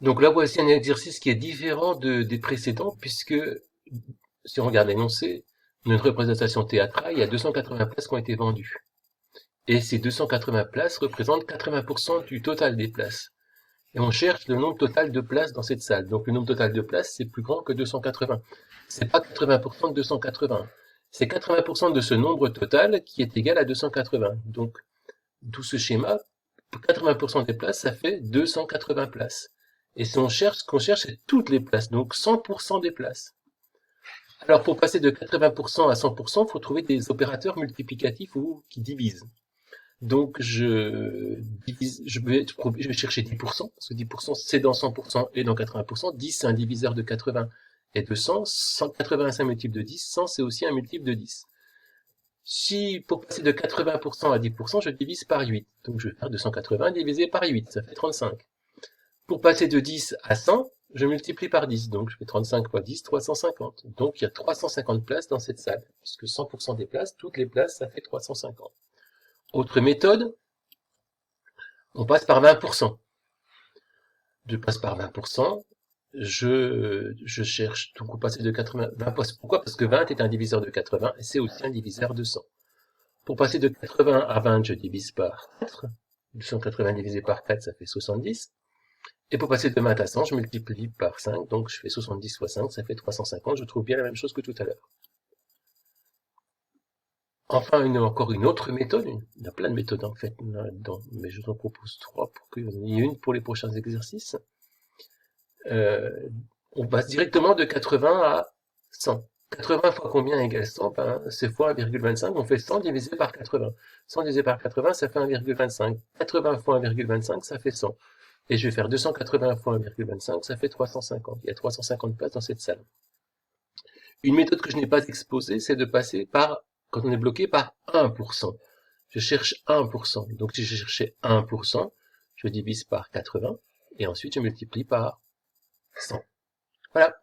Donc là, voici un exercice qui est différent des précédents, puisque si on regarde l'énoncé, notre représentation théâtrale, il y a 280 places qui ont été vendues. Et ces 280 places représentent 80% du total des places. Et on cherche le nombre total de places dans cette salle. Donc le nombre total de places, c'est plus grand que 280. C'est pas 80% de 280. C'est 80% de ce nombre total qui est égal à 280. Donc, tout ce schéma, 80% des places, ça fait 280 places. Et si on cherche, ce qu'on cherche, c'est toutes les places, donc 100% des places. Alors, pour passer de 80% à 100%, il faut trouver des opérateurs multiplicatifs ou qui divisent. Donc, je vais chercher 10%, parce que 10% c'est dans 100% et dans 80%. 10, c'est un diviseur de 80 et de 100. 180, c'est un multiple de 10. 100, c'est aussi un multiple de 10. Si, pour passer de 80% à 10%, je divise par 8. Donc, je vais faire 280 divisé par 8, ça fait 35. Pour passer de 10 à 100, je multiplie par 10. Donc, je fais 35 fois 10, 350. Donc, il y a 350 places dans cette salle. Puisque 100% des places, toutes les places, ça fait 350. Autre méthode, on passe par 20%. Je passe par 20%, je cherche, donc on passe de 80, 20, pourquoi? Parce que 20 est un diviseur de 80 et c'est aussi un diviseur de 100. Pour passer de 80 à 20, je divise par 4. 280 divisé par 4, ça fait 70. Et pour passer de 20 à 100, je multiplie par 5, donc je fais 70 fois 5, ça fait 350. Je trouve bien la même chose que tout à l'heure. Enfin, encore une autre méthode. Il y a plein de méthodes en fait là-dedans, mais je vous en propose 3 pour qu'il y ait une pour les prochains exercices. On passe directement de 80 à 100. 80 fois combien égale 100? Ben, c'est fois 1,25. On fait 100 divisé par 80. 100 divisé par 80, ça fait 1,25. 80 fois 1,25, ça fait 100. Et je vais faire 280 fois 1,25, ça fait 350. Il y a 350 places dans cette salle. Une méthode que je n'ai pas exposée, c'est de passer par, quand on est bloqué, par 1%. Je cherche 1%. Donc si je cherchais 1%, je divise par 80, et ensuite je multiplie par 100. Voilà.